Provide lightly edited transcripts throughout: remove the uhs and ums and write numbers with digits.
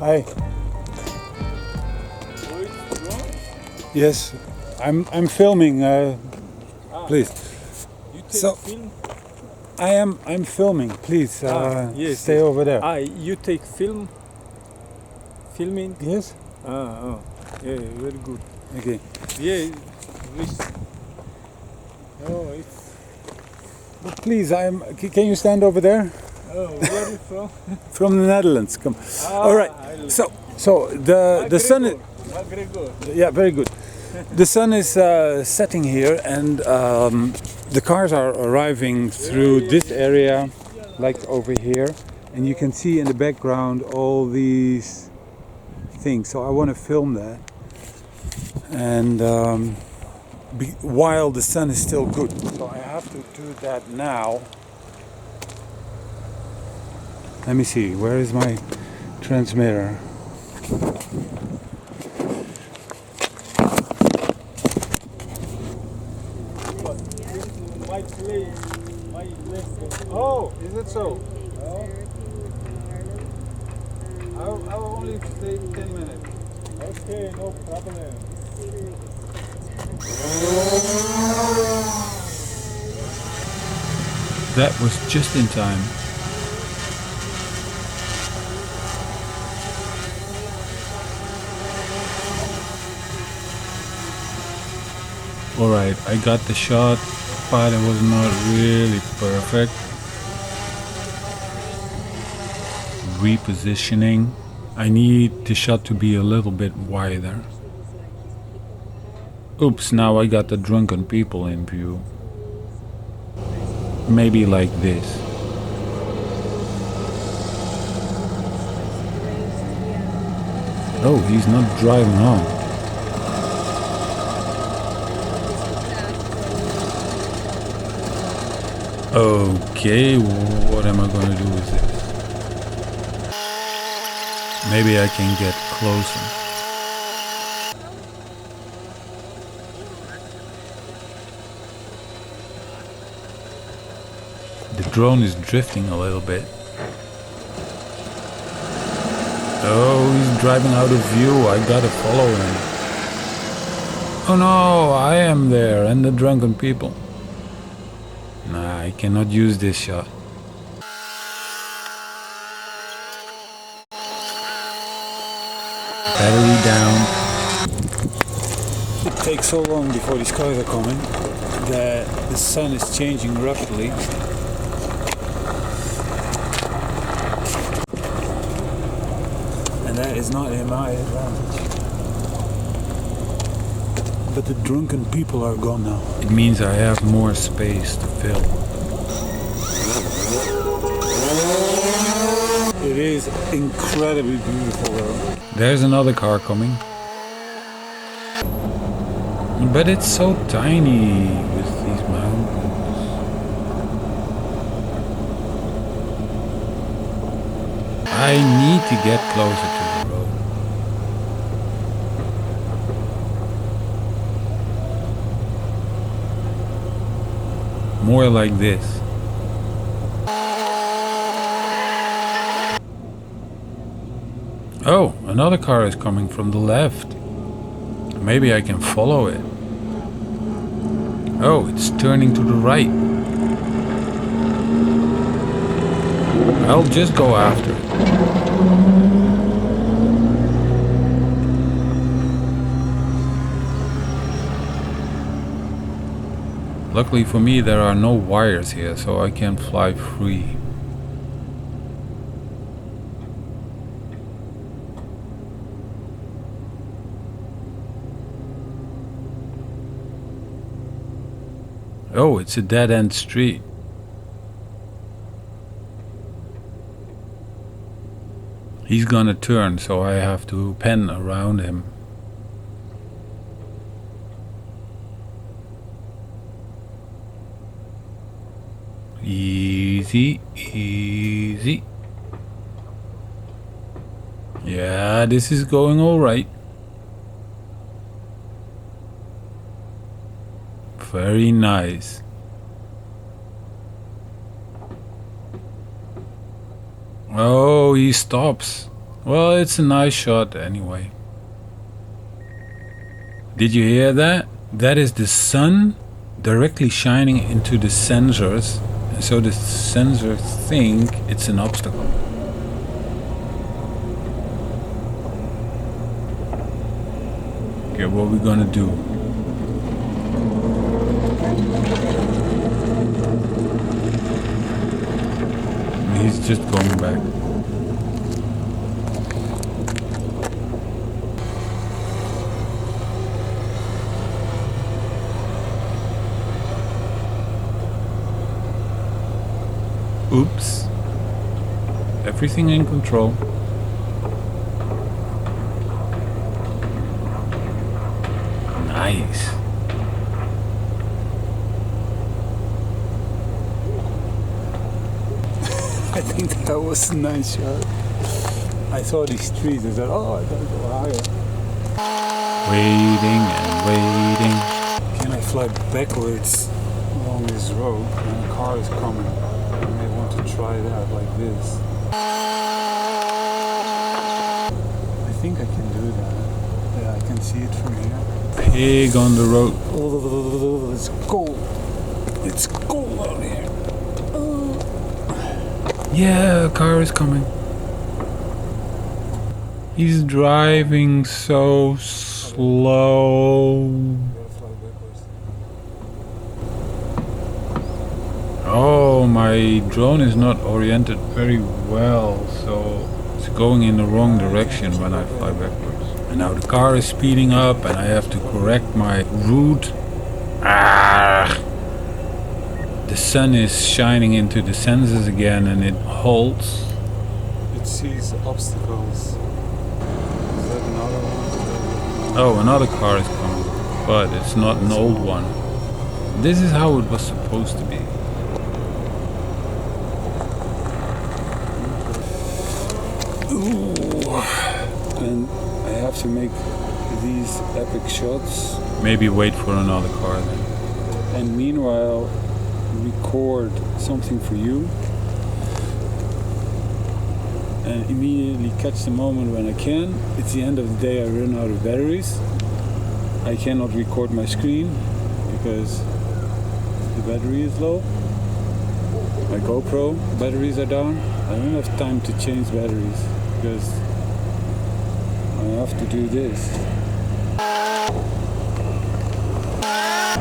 Hi. Yes, I'm filming. Please. You take So film? I'm filming. Please Yes, stay yes. over there. You take film? Filming? Yes. Yeah, very good. Okay. Yeah, this. Oh, it's. Please, Can you stand over there? Oh, where are you from? From the Netherlands. Come. All right. So the sun is. Gregor. Yeah, very good. The sun is setting here, and the cars are arriving through this area, like over here, and you can see in the background all these things. So I want to film that, and while the sun is still good. So I have to do that now. Let me see. Where is my transmitter? My place, my lesson. Oh, is it so? Oh, I will only stay 10 minutes. okay, no problem. That was just in time. Alright, I got the shot, but it was not really perfect. Repositioning. I need the shot to be a little bit wider. Oops, now I got the drunken people in view. Maybe like this. Oh, he's not driving on. Okay, what am I gonna do with this? Maybe I can get closer. The drone is drifting a little bit. Oh, he's driving out of view. I gotta follow him. Oh no, I am there and the drunken people. Nah, I cannot use this shot. Battery down. It takes so long before these cars are coming that the sun is changing rapidly. And that is not in my advantage. But the drunken people are gone now. It means I have more space to fill. It is incredibly beautiful though. There's another car coming. But it's so tiny with these mountains. I need to get closer to the road. More like this. Oh, another car is coming from the left. Maybe I can follow it. Oh, it's turning to the right. I'll just go after it. Luckily for me, there are no wires here, so I can fly free. Oh, it's a dead-end street. He's gonna turn, so I have to pen around him. Easy, easy. Yeah, this is going all right. Very nice. Oh, he stops. Well, it's a nice shot anyway. Did you hear that? That is the sun directly shining into the sensors, and so the sensors think it's an obstacle. Okay, what are we gonna do? He's just going back. Oops. Everything in control. Nice. I think that was a nice shot. I saw these trees, I said, oh, I gotta go higher. Waiting and waiting. Can I fly backwards along this road when a car is coming? I may want to try that like this. I think I can do that. Yeah, I can see it from here. Pig on the road. Oh, it's cold. It's cold out here. Yeah, a car is coming. He's driving so slow. Oh, my drone is not oriented very well, so it's going in the wrong direction when I fly backwards. And now the car is speeding up and I have to correct my route. The sun is shining into the sensors again and it halts. It sees obstacles. Is that another one? Oh, another car is coming, but it's not an old one. This is how it was supposed to be. Ooh. And I have to make these epic shots. Maybe wait for another car then. And meanwhile, record something for you. And immediately catch the moment when I can. It's the end of the day, I run out of batteries. I cannot record my screen because the battery is low. My GoPro batteries are down. I don't have time to change batteries because I have to do this.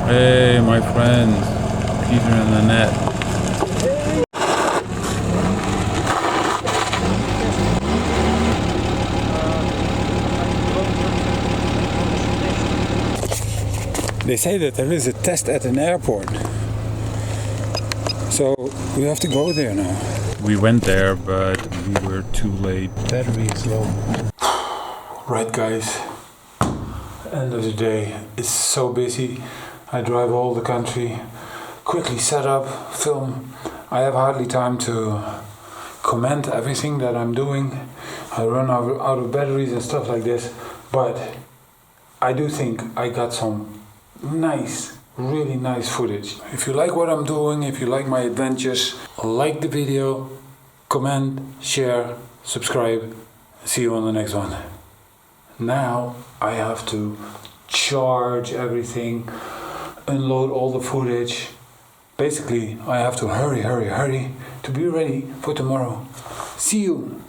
Hey, my friend, Peter and Annette. They say that there is a test at an airport. So we have to go there now. We went there, but we were too late. Battery is low. Right, guys. End of the day. It's so busy. I drive all the country. Quickly set up, film. I have hardly time to comment everything that I'm doing. I run out of batteries and stuff like this. But I do think I got some nice, really nice footage. If you like what I'm doing, if you like my adventures, like the video, comment, share, subscribe. See you on the next one. Now I have to charge everything, unload all the footage. Basically, I have to hurry to be ready for tomorrow. See you.